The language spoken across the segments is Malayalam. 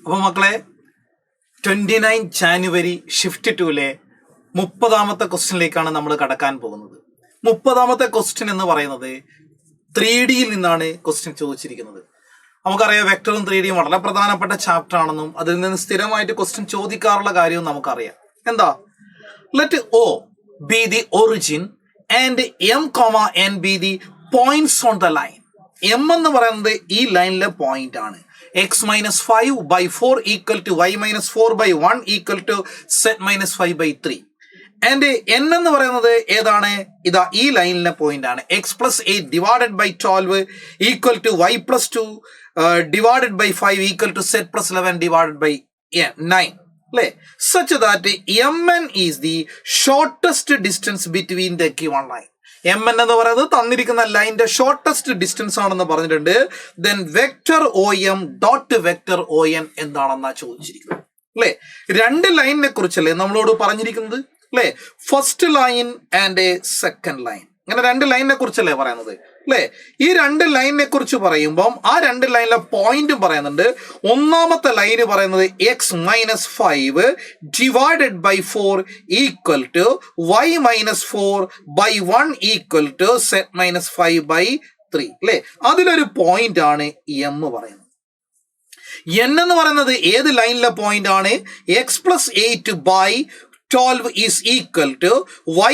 അപ്പോൾ മക്കളെ 29 ജാനുവരി ഷിഫ്റ്റ് 2-ലെ 30ാമത്തെ ക്വസ്റ്റ്യനിലേക്കാണ് നമ്മൾ കടക്കാൻ പോകുന്നത്. 30ാമത്തെ ക്വസ്റ്റ്യൻ എന്ന് പറയുന്നത് 3Dയിൽ നിന്നാണ് ക്വസ്റ്റ്യൻ ചോദിച്ചിരിക്കുന്നത്. നമുക്കറിയാം വെക്ടറും 3Dയും വളരെ പ്രധാനപ്പെട്ട ചാപ്റ്റർ ആണെന്നും അതിൽ നിന്ന് സ്ഥിരമായിട്ട് ക്വസ്റ്റ്യൻ ചോദിക്കാറുള്ള കാര്യവും നമുക്കറിയാം. എന്താ? Let O be the origin and M, N be the points on the line. M എന്ന് പറയുന്നത് ഈ ലൈനിലെ പോയിന്റ് ആണ്. x-5/4 equal to y-4/1 equal to z-5/3. And n എന്ന് പറയുന്നത് ഏതാണ്? ഇതാ ഈ ലൈനിലെ പോയിന്റ് ആണ്. x+8 divided by 12 equal to y+2 divided by 5 equal to z+11 divided by 9. അല്ലേ? such that mn is the shortest distance between the given line. mn എന്ന് പറയുന്നത് തന്നിരിക്കുന്ന ലൈനിന്റെ ഷോർട്ടസ്റ്റ് ഡിസ്റ്റൻസ് ആണെന്ന് പറഞ്ഞിട്ടുണ്ട്. Then vector OM dot vector ON എന്താണെന്നാ ചോദിച്ചിരിക്കുന്നത്. അല്ലെ, രണ്ട് ലൈനിനെ കുറിച്ചല്ലേ നമ്മളോട് പറഞ്ഞിരിക്കുന്നത്? അല്ലെ, first line and second line, അങ്ങനെ രണ്ട് ലൈനിനെ കുറിച്ചല്ലേ പറയുന്നത്? അല്ലെ, ഈ രണ്ട് ലൈനിനെ കുറിച്ച് പറയുമ്പം ആ രണ്ട് ലൈനിലെ പോയിന്റും പറയുന്നുണ്ട്. ഒന്നാമത്തെ ലൈന് പറയുന്നത് x-5 divided by 4 equal to y-4/1 equal to z-5/3. അല്ലെ, അതിലൊരു പോയിന്റ് ആണ് M പറയുന്നത്. n എന്ന് പറയുന്നത് ഏത് ലൈനിലെ പോയിന്റ് ആണ്? x+8/12 is equal to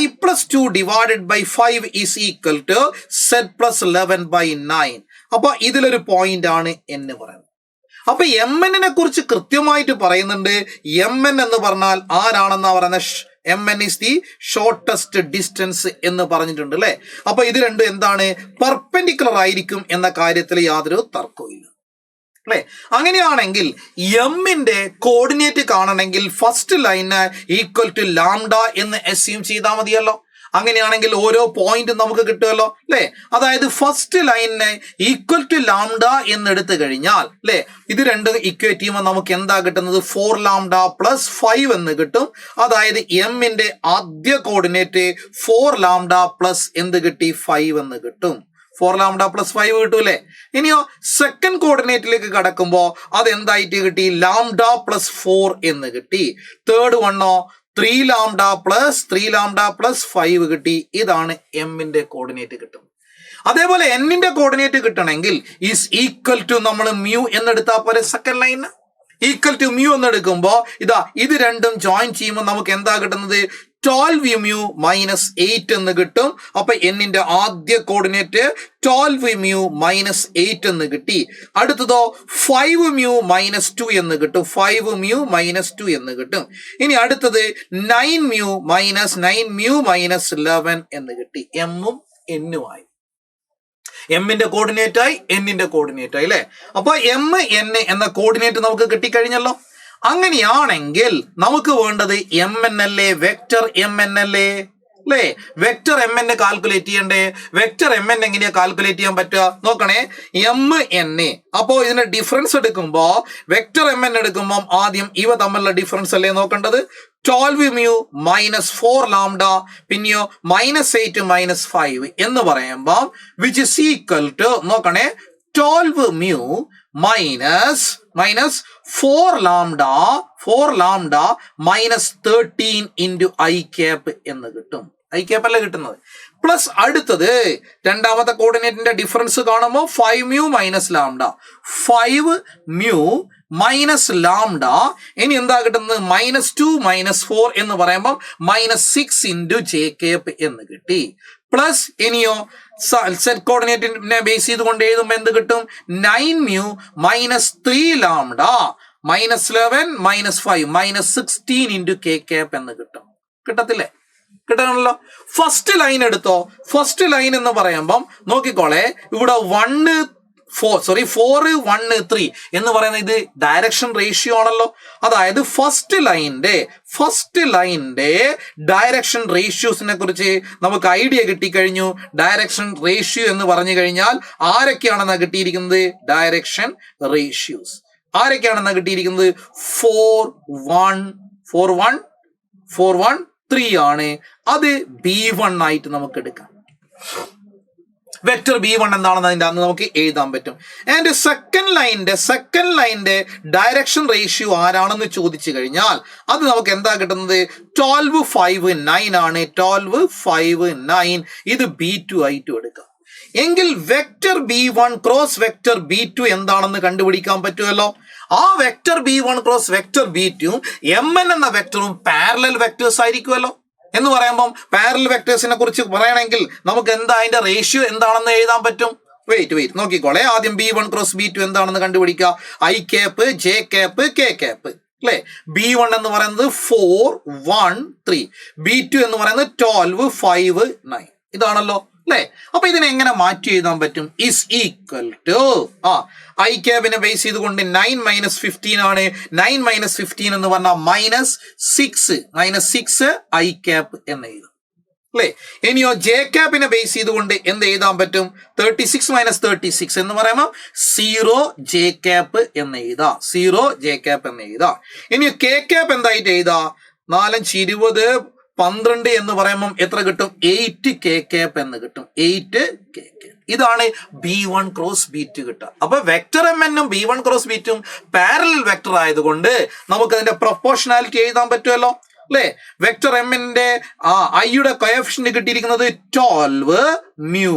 y+2 divided by 5 is equal to z+11/9. അപ്പൊ ഇതിലൊരു പോയിന്റ് ആണ് എന്ന് പറയുന്നത്. അപ്പൊ mn കുറിച്ച് കൃത്യമായിട്ട് പറയുന്നുണ്ട്. mn എന്ന് പറഞ്ഞാൽ ആരാണെന്നാ പറയുന്നത്? mn is the shortest distance എന്ന് പറഞ്ഞിട്ടുണ്ട്. അല്ലെ, അപ്പൊ ഇത് രണ്ടും എന്താണ്? പെർപെൻഡിക്കുലർ ആയിരിക്കും എന്ന കാര്യത്തിൽ യാതൊരു തർക്കവും ഇല്ല. അല്ലെ, അങ്ങനെയാണെങ്കിൽ എമ്മിന്റെ കോർഡിനേറ്റ് കാണണമെങ്കിൽ first line equal to lambda എന്ന് അസ്യൂം ചെയ്താൽ മതിയല്ലോ. അങ്ങനെയാണെങ്കിൽ ഓരോ പോയിന്റും നമുക്ക് കിട്ടുമല്ലോ. അല്ലെ, അതായത് ഫസ്റ്റ് ലൈനിന് ഈക്വൽ ടു ലാംഡ എന്ന് എടുത്തു കഴിഞ്ഞാൽ അല്ലെ, ഇത് രണ്ടും ഇക്വേറ്റ് ചെയ്യുമ്പോൾ നമുക്ക് എന്താ കിട്ടുന്നത്? 4λ + 5 എന്ന് കിട്ടും. അതായത് എമ്മിന്റെ ആദ്യ കോർഡിനേറ്റ് 4λ + എന്ത് കിട്ടി? 5 എന്ന് കിട്ടും. 4λ + 5 കിട്ടൂല്ലേ? ഇനിയോ സെക്കൻഡ് കോർഡിനേറ്റിലേക്ക് കടക്കുമ്പോ അത് എന്തായിട്ട് കിട്ടി? λ + 4 എന്ന് കിട്ടി. തേർഡ് വണ്ണോ 3λ + 5 കിട്ടി. ഇതാണ് എമ്മിന്റെ കോർഡിനേറ്റ് കിട്ടും. അതേപോലെ എന്നിന്റെ കോർഡിനേറ്റ് കിട്ടണമെങ്കിൽ ഈസ് ഈക്വൽ ടു നമ്മൾ മ്യൂ എന്നെടുത്താൽ പോലെ second line equal to mu എന്നെടുക്കുമ്പോ ഇതാ ഇത് രണ്ടും ജോയിൻ ചെയ്യുമ്പോൾ നമുക്ക് എന്താ കിട്ടുന്നത്? 12μ - 8 എന്ന് കിട്ടും. അപ്പൊ എന്നിന്റെ ആദ്യ കോർഡിനേറ്റ് 12μ - 8 എന്ന് കിട്ടി. അടുത്തതോ 5μ - 2 എന്ന് കിട്ടും. 5μ - 2 എന്ന് കിട്ടും. ഇനി അടുത്തത് 9μ - 11 എന്ന് കിട്ടി. എമ്മും എന്നും ആയി. എമ്മിന്റെ കോർഡിനേറ്റ് ആയി, എന്നിന്റെ കോർഡിനേറ്റ് ആയി. അല്ലെ, അപ്പൊ M N എന്ന കോർഡിനേറ്റ് നമുക്ക് കിട്ടിക്കഴിഞ്ഞല്ലോ. അങ്ങനെയാണെങ്കിൽ നമുക്ക് വേണ്ടത് MN അല്ലേ? വെക്ടർ MN അല്ലേ? അല്ലേ, വെക്ടർ MN കാൽക്കുലേറ്റ് ചെയ്യണ്ടേ? വെക്ടർ MN എങ്ങനെയാ കാൽക്കുലേറ്റ് ചെയ്യാൻ പറ്റുക? നോക്കണേ, MN. അപ്പോ ഇതിന്റെ ഡിഫറൻസ് എടുക്കുമ്പോ വെക്ടർ MN എടുക്കുമ്പോൾ ആദ്യം ഇവ തമ്മിലുള്ള ഡിഫറൻസ് അല്ലേ നോക്കേണ്ടത്? 12μ - 4λ പിന്നെയോ -8 - 5 എന്ന് പറയുമ്പോൾ വിച്ച് ഇസ് ഈക്വൽ ടു നോക്കണേ 12μ minus 4λ -13 into i cap എന്ന് കിട്ടും. i cap അല്ല കിട്ടുന്നത്. പ്ലസ് അടുത്തത് രണ്ടാമത്തെ കോർഡിനേറ്റിന്റെ ഡിഫറൻസ് കാണുമ്പോൾ 5μ - λ 5μ - λ. ഇനി എന്താ കിട്ടുന്നത്? -2 - 4 എന്ന് പറയുമ്പോൾ -6 into j cap എന്ന് കിട്ടി. പ്ലസ് ഇനിയോ സെറ്റ് കോർഡിനേറ്റിനെ ബേസ് ചെയ്തുകൊണ്ട് എഴുതുമ്പോൾ എന്ത് കിട്ടും? 9μ - 3λ -11 - 5 -16 into k cap എന്ന് കിട്ടും. കിട്ടത്തില്ലേ? കിട്ടണല്ലോ. ഫസ്റ്റ് ലൈൻ എടുത്തോ. ഫസ്റ്റ് ലൈൻ എന്ന് പറയുമ്പം നോക്കിക്കോളെ, ഇവിടെ 4 1 3 എന്ന് പറയുന്ന ഇത് ഡയറക്ഷൻ റേഷ്യോ ആണല്ലോ. അതായത് ഫസ്റ്റ് ലൈനിന്റെ ഡയറക്ഷൻ റേഷ്യോസിനെ കുറിച്ച് നമുക്ക് ഐഡിയ കിട്ടിക്കഴിഞ്ഞു. ഡയറക്ഷൻ റേഷ്യോ എന്ന് പറഞ്ഞു കഴിഞ്ഞാൽ ആരൊക്കെയാണെന്നാ കിട്ടിയിരിക്കുന്നത്? ഡയറക്ഷൻ റേഷ്യോസ് ആരൊക്കെയാണെന്നാ കിട്ടിയിരിക്കുന്നത്? 4 1 3 ആണ്. അത് B1 ആയിട്ട് നമുക്ക് എടുക്കാം. വെക്ടർ B1 എന്താണെന്ന് അതിൻ്റെ അന്ന് നമുക്ക് എഴുതാൻ പറ്റും. ആൻഡ് സെക്കൻഡ് ലൈനിന്റെ ഡയറക്ഷൻ റേഷ്യോ ആരാണെന്ന് ചോദിച്ചു കഴിഞ്ഞാൽ അത് നമുക്ക് എന്താ കിട്ടുന്നത്? 12, 5, 9 ആണ്. 12, 5, 9. ഇത് B2 ആയിട്ട് എടുക്കാം. എങ്കിൽ vector B1 cross vector B2 എന്താണെന്ന് കണ്ടുപിടിക്കാൻ പറ്റുമല്ലോ. ആ vector B1 cross vector B2 Mn എന്ന വെക്ടറും പാരലൽ വെക്ടേഴ്സ് ആയിരിക്കുമല്ലോ. എന്ന് പറയുമ്പം പാരലൽ വെക്ടേഴ്സിനെ കുറിച്ച് പറയണമെങ്കിൽ നമുക്ക് എന്താ അതിന്റെ റേഷ്യോ എന്താണെന്ന് എഴുതാൻ പറ്റും. വെയിറ്റ് നോക്കിക്കോളെ. ആദ്യം B1 ക്രോസ് B2 എന്താണെന്ന് കണ്ടുപിടിക്കുക. I cap, J cap, K cap അല്ലെ. B1 എന്ന് പറയുന്നത് 4, 1, 3. B2 എന്ന് പറയുന്നത് 12, 5, 9. ഇതാണല്ലോ അല്ലെ. അപ്പൊ ഇതിനെ എങ്ങനെ മാറ്റി എഴുതാൻ പറ്റും? ഇസ് ഈക്വൽ ടു I ക്യാബിനെ ബേസ് ചെയ്തുകൊണ്ട് 9 - 15 ആണ്. 9 - 15 എന്ന് പറഞ്ഞാൽ -6 I ക്യാബ് എന്ന് എഴുതാം അല്ലെ. ഇനിയോ ജെ ക്യാബിനെ ബേസ് ചെയ്തുകൊണ്ട് എന്ത് എഴുതാൻ പറ്റും? 36 - 36 എന്ന് പറയുമ്പോൾ 0 J ക്യാബ് എന്ന് എഴുതാം. 0 J ക്യാബ് എന്ന് എഴുതാം. ഇനിയോ കെ ക്യാബ് എന്തായിട്ട് എഴുതാം? 4 × 20 12 എന്ന് പറയുമ്പോൾ എത്ര കിട്ടും? 8 K ക്യാബ് എന്ന് കിട്ടും. 8 K ക്യാബ്. ഇതാണ് B1 ക്രോസ് B2 കിട്ടുക. അപ്പൊ വെക്ടർ Mn ഉം B1 cross B2 parallel vector ആയതുകൊണ്ട് നമുക്ക് അതിന്റെ പ്രൊപ്പോർഷണാലിറ്റി എഴുതാൻ പറ്റുമല്ലോ അല്ലെ. വെക്ടർ Mന്റെ ഐയുടെ കോഎഫിഷ്യന്റ് കിട്ടിയിരിക്കുന്നത് 12 mu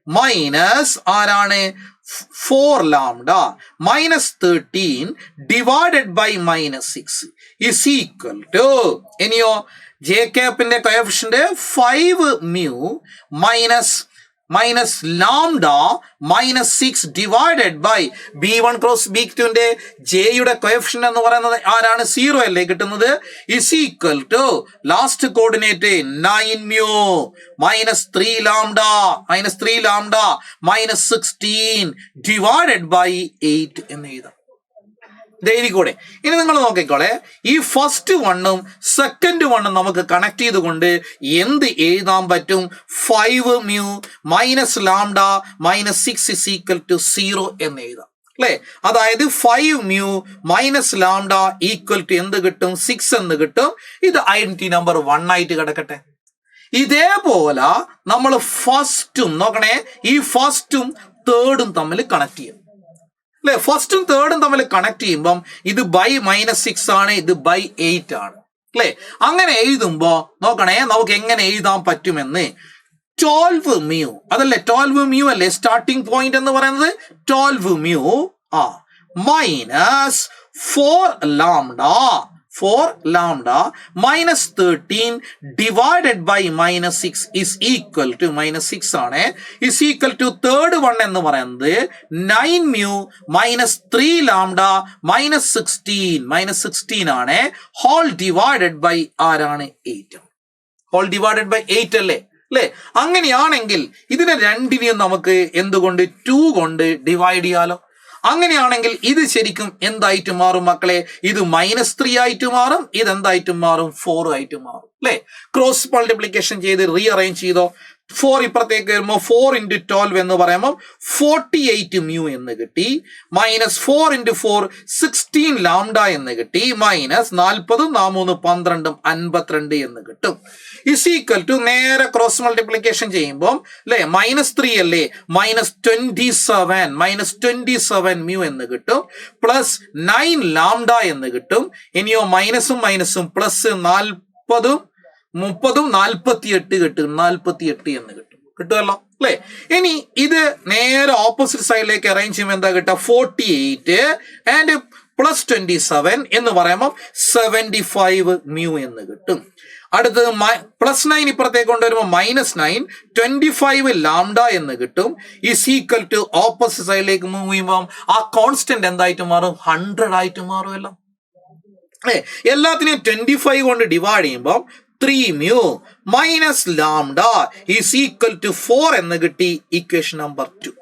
മൈനസ് ആരാണ്? 4 lambda -13 divided by -6 is equal to ഇനിയോ ജെ ക്യാപ്പിന്റെ coefficient 5 mu minus lambda -6 divided by B1 cross B2ന്റെ ജെയുടെ കോഎഫിഷ്യന്റ് എന്ന് പറയുന്നത് ആരാണ്? 0 അല്ലേ കിട്ടുന്നത്. Is equal to last coordinate 9 mu -3 lambda -16 divided by 8 എന്ന് എഴുതാം. കൂടെ ഇനി നിങ്ങൾ നോക്കിക്കോളെ. ഈ ഫസ്റ്റ് വണ്ണും സെക്കൻഡ് വണ്ണും നമുക്ക് കണക്ട് ചെയ്തുകൊണ്ട് എന്ത് എഴുതാൻ പറ്റും? 5 mu -λ -6 ഇസ് ഈക്വൽ ടു 0 എന്ന് എഴുതാം അല്ലെ. അതായത് 5 mu -λ ഈക്വൽ ടു എന്ത് കിട്ടും? 6 എന്ന് കിട്ടും. ഇത് ഐഡന്റിറ്റി നമ്പർ 1 ആയിട്ട് കിടക്കട്ടെ. ഇതേപോലെ നമ്മൾ ഫസ്റ്റും നോക്കണേ, ഈ ഫസ്റ്റും തേർഡും തമ്മിൽ കണക്ട് ചെയ്യും അല്ലെ. ഫസ്റ്റും തേർഡും തമ്മിൽ കണക്ട് ചെയ്യുമ്പം ഇത് ബൈ -6 ആണ്, ഇത് ബൈ 8 ആണ് അല്ലെ. അങ്ങനെ എഴുതുമ്പോ നോക്കണേ നമുക്ക് എങ്ങനെ എഴുതാൻ പറ്റുമെന്ന്. 12 mu അതല്ലേ, 12 mu അല്ലേ സ്റ്റാർട്ടിംഗ് പോയിന്റ് എന്ന് പറയുന്നത്. 12 mu minus 4 lambda -13 divided by -6 is equal to -6 ആണ്. Is equal to third one എന്ന് പറയുന്നത് 9 mu -3 lambda -16 ആണ്. ഹോൾ ഡിവൈഡഡ് ബൈ ആരാണ്? 8. ഹോൾ ഡിവൈഡഡ് ബൈ 8 അല്ലേ. അങ്ങനെയാണെങ്കിൽ ഇതിനെ രണ്ടിനെയും നമുക്ക് എന്തുകൊണ്ട് 2 കൊണ്ട് ഡിവൈഡ് ചെയ്യാലോ. അങ്ങനെയാണെങ്കിൽ ഇത് ശരിക്കും എന്തായിട്ട് മാറും മക്കളെ? ഇത് -3 ആയിട്ട് മാറും. ഇത് എന്തായിട്ട് മാറും? 4 ആയിട്ട് മാറും അല്ലെ. ക്രോസ് മൾട്ടിപ്ലിക്കേഷൻ ചെയ്ത് റീഅറേഞ്ച് ചെയ്തോ. 4 ഇപ്പുറത്തേക്ക് വരുമ്പോൾ 4 × 12 എന്ന് പറയുമ്പോൾ 48 mu എന്ന് കിട്ടി. -4 × 4 16 lambda എന്ന് കിട്ടി. -40 4 12 52 എന്ന് കിട്ടും. ഇസ് ഈക്വൽ ടു നേരെ ക്രോസ് മൾട്ടിപ്ലിക്കേഷൻ ചെയ്യുമ്പോൾ അല്ലെ -3 അല്ലേ, -27 mu എന്ന് കിട്ടും. പ്ലസ് 9 lambda എന്ന് കിട്ടും. ഇനിയോ മൈനസും പ്ലസ് 40 30 48 കിട്ടും. 48 എന്ന് കിട്ടുമല്ലോ അല്ലെ. ഇനി ഇത് നേരെ ഓപ്പോസിറ്റ് സൈഡിലേക്ക് അറേഞ്ച് ചെയ്യുമ്പോൾ എന്താ കിട്ടുക? 48 ആൻഡ് പ്ലസ് 27 എന്ന് പറയുമ്പോൾ 75 mu എന്ന് കിട്ടും. അടുത്തത് +9 ഇപ്പുറത്തേക്ക് കൊണ്ടുവരുമ്പോൾ -9 25 lambda എന്ന് കിട്ടും. ഈസ് ഈക്വൽ ടു ഓപ്പോസിറ്റ് സൈഡിലേക്ക് മൂവ് ചെയ്യുമ്പോൾ ആ കോൺസ്റ്റന്റ് എന്തായിട്ട് മാറും? 100 ആയിട്ട് മാറുമല്ലോ അല്ലെ. എല്ലാത്തിനെയും 25 കൊണ്ട് ഡിവൈഡ് ചെയ്യുമ്പോൾ 3 mu -λ ഈസ് ഈക്വൽ ടു 4 എന്ന് കിട്ടി. Equation number 2.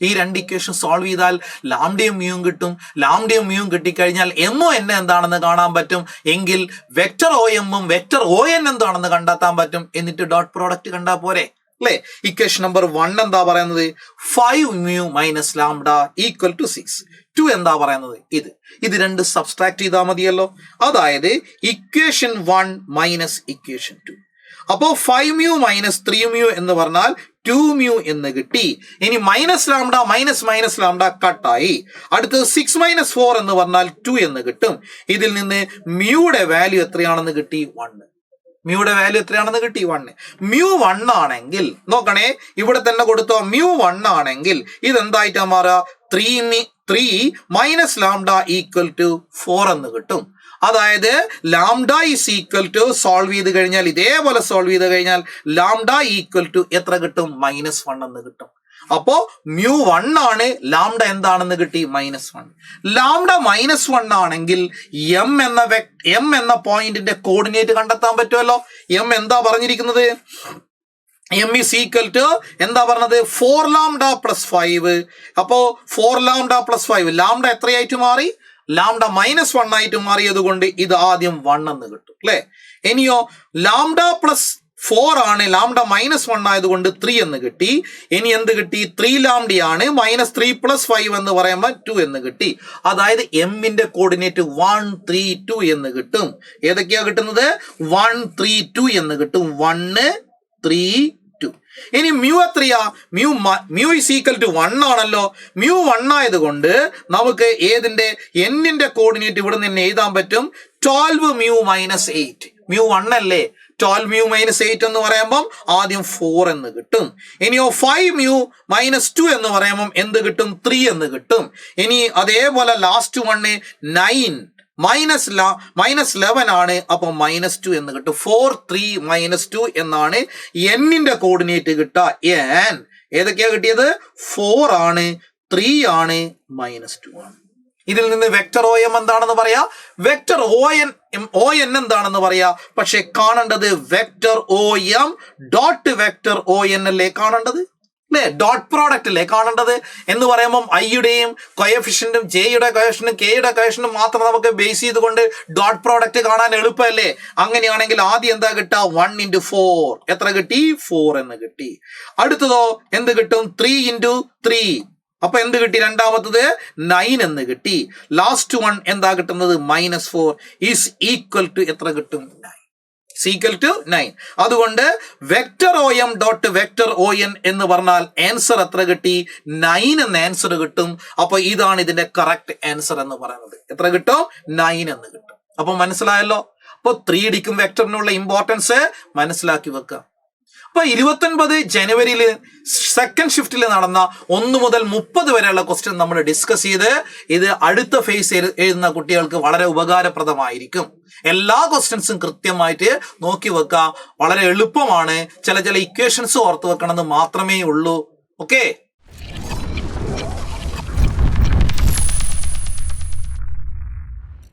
ഈ രണ്ട് ഇക്വേഷൻ സോൾവ് ചെയ്താൽ ലാംഡയും മ്യൂവും കിട്ടും. ലാംഡയും മ്യൂവും കിട്ടിക്കഴിഞ്ഞാൽ എമ്മോ എൻ എന്താണെന്ന് കാണാൻ പറ്റും. എങ്കിൽ വെക്ടർ ഒ എമ്മും വെക്ടർ ഒ എൻ എന്താണെന്ന് കണ്ടെത്താൻ പറ്റും. എന്നിട്ട് ഡോട്ട് പ്രോഡക്റ്റ് കണ്ടാൽ പോരെ അല്ലെ. ഇക്വേഷൻ നമ്പർ 1 എന്താ പറയുന്നത്? 5 mu -λ ഈക്വൽ ടു 6. 2 എന്താ പറയുന്നത്? ഇത് രണ്ട് സബ്സ്ട്രാക്ട് ചെയ്താൽ മതിയല്ലോ. അതായത് ഇക്വേഷൻ 1 മൈനസ് ഇക്വേഷൻ 2. അപ്പോൾ 5 mu -3 mu എന്ന് പറഞ്ഞാൽ 2 mu എന്ന് കിട്ടി. ഇനി മൈനസ് ലാംഡ കട്ടായി. അടുത്തത് 6 - 4 എന്ന് പറഞ്ഞാൽ 2 എന്ന് കിട്ടും. ഇതിൽ നിന്ന് മ്യൂയുടെ വാല്യൂ എത്രയാണെന്ന് കിട്ടി? 1. മ്യൂയുടെ വാല്യൂ എത്രയാണെന്ന് കിട്ടി? 1. മ്യൂ 1 ആണെങ്കിൽ നോക്കണേ, ഇവിടെ തന്നെ കൊടുത്തോ. മ്യൂ 1 ആണെങ്കിൽ ഇതെന്തായിട്ടാ മാറുക? 3 മൈനസ് ലാംഡ ഈക്വൽ ടു 4 എന്ന് കിട്ടും. അതായത് lambda is equal to solve ചെയ്ത് കഴിഞ്ഞാൽ, ഇതേപോലെ സോൾവ് ചെയ്ത് കഴിഞ്ഞാൽ ലാംഡ ഈക്വൽ ടു എത്ര കിട്ടും? -1 എന്ന് കിട്ടും. അപ്പോ മ്യൂ 1 ആണ്, ലാംഡ എന്താണെന്ന് കിട്ടി? -1. ലാംഡ -1 ആണെങ്കിൽ എം എന്ന പോയിന്റിന്റെ കോർഡിനേറ്റ് കണ്ടെത്താൻ പറ്റുമല്ലോ. എം എന്താ പറഞ്ഞിരിക്കുന്നത്? എം ഈസ് ഈക്വൽ ടു എന്താ പറഞ്ഞത്? 4 ലാംഡ പ്ലസ് 5. അപ്പോ 4 ലാംഡ പ്ലസ് 5, ലാംഡ എത്രയായിട്ട് മാറി? ലാംഡ -1 ആയിട്ട് മാറിയത് കൊണ്ട് ഇത് ആദ്യം 1 എന്ന് കിട്ടും അല്ലെ. ഇനിയോ ലാംഡ പ്ലസ് 4 ആണ്, ലാംഡ -1 ആയതുകൊണ്ട് 3 എന്ന് കിട്ടി. ഇനി എന്ത് കിട്ടി? 3 ലാംഡയാണ്. -3 + 5 എന്ന് പറയുമ്പോൾ 2 എന്ന് കിട്ടി. അതായത് എമ്മിന്റെ കോർഡിനേറ്റ് 1 3 2 എന്ന് കിട്ടും. ഏതൊക്കെയാ കിട്ടുന്നത്? 1 3 2 എന്ന് കിട്ടും. 1 3 2. ഇനി മ്യൂ എത്രയാ? മ്യൂ ഈസ് ഈക്വൽ ടു 1 ആണല്ലോ. മ്യൂ 1 ആയതുകൊണ്ട് നമുക്ക് ഏതിന്റെ എന്നിന്റെ കോർഡിനേറ്റ് ഇവിടെ നിന്ന് എഴുതാൻ പറ്റും. 12 mu - 8. മ്യൂ 1 അല്ലേ? 12 mu - 8 എന്ന് പറയുമ്പം ആദ്യം 4 എന്ന് കിട്ടും. ഇനിയോ 5 mu - 2 എന്ന് പറയുമ്പം എന്ത് കിട്ടും? 3 എന്ന് കിട്ടും. ഇനി അതേപോലെ ലാസ്റ്റ് 1 9 -11 ആണ്. അപ്പൊ -2 എന്ന് കിട്ടും. 4 3 -2 എന്നാണ് എന്നിന്റെ കോർഡിനേറ്റ് കിട്ടുക. എൻ ഏതൊക്കെയാ കിട്ടിയത്? 4 ആണ്, 3 ആണ്, -2 ആണ്. ഇതിൽ നിന്ന് വെക്ടർ ഒ എം എന്താണെന്ന് പറയാ, വെക്ടർ ഒ എൻ എന്താണെന്ന് പറയാ. പക്ഷെ കാണേണ്ടത് vector O M dot vector O N അല്ലേ കാണേണ്ടത് അല്ലെ? ഡോട്ട് പ്രോഡക്റ്റ് അല്ലേ കാണേണ്ടത്? എന്ന് പറയുമ്പോൾ ഐയുടെയും കോയഫിഷ്യന്റും ജെയുടെ കോയഫിഷ്യന്റും കെയുടെ കോയഫിഷ്യന്റും മാത്രം നമുക്ക് ബേസ് ചെയ്തുകൊണ്ട് ഡോട്ട് പ്രോഡക്റ്റ് കാണാൻ എളുപ്പമല്ലേ? അങ്ങനെയാണെങ്കിൽ ആദ്യം എന്താ കിട്ടുക? 1 × 4 എത്ര കിട്ടി? 4 എന്ന് കിട്ടി. അടുത്തതോ എന്ത് കിട്ടും? 3 × 3. അപ്പൊ എന്ത് കിട്ടി? രണ്ടാമത്തത് 9 എന്ന് കിട്ടി. ലാസ്റ്റ് 1 എന്താ കിട്ടുന്നത്? -4 ഈസ് ഈക്വൽ ടു എത്ര കിട്ടും? 9. Equal to 9. അതുകൊണ്ട് vector O M dot vector O N എന്ന് പറഞ്ഞാൽ ആൻസർ എത്ര കിട്ടി? 9 എന്ന് ആൻസർ കിട്ടും. അപ്പൊ ഇതാണ് ഇതിന്റെ കറക്റ്റ് ആൻസർ എന്ന് പറയുന്നത്. എത്ര കിട്ടും? 9 എന്ന് കിട്ടും. അപ്പൊ മനസ്സിലായല്ലോ. അപ്പൊ 3Dക്കും വെക്ടറിനുള്ള ഇമ്പോർട്ടൻസ് മനസ്സിലാക്കി വെക്കുക. അപ്പൊ 29 ജനുവരിയിൽ സെക്കൻഡ് ഷിഫ്റ്റിൽ നടന്ന 1 മുതൽ 30 വരെയുള്ള ക്വസ്റ്റ്യൻ നമ്മൾ ഡിസ്കസ് ചെയ്ത് ഇത് അടുത്ത ഫേസ് എഴുതുന്ന കുട്ടികൾക്ക് വളരെ ഉപകാരപ്രദമായിരിക്കും. എല്ലാ ക്വസ്റ്റ്യൻസും കൃത്യമായിട്ട് നോക്കി വെക്കുക. വളരെ എളുപ്പമാണ്. ചില ഇക്വേഷൻസ് ഓർത്ത് വെക്കണമെന്ന് മാത്രമേ ഉള്ളൂ. ഓക്കെ.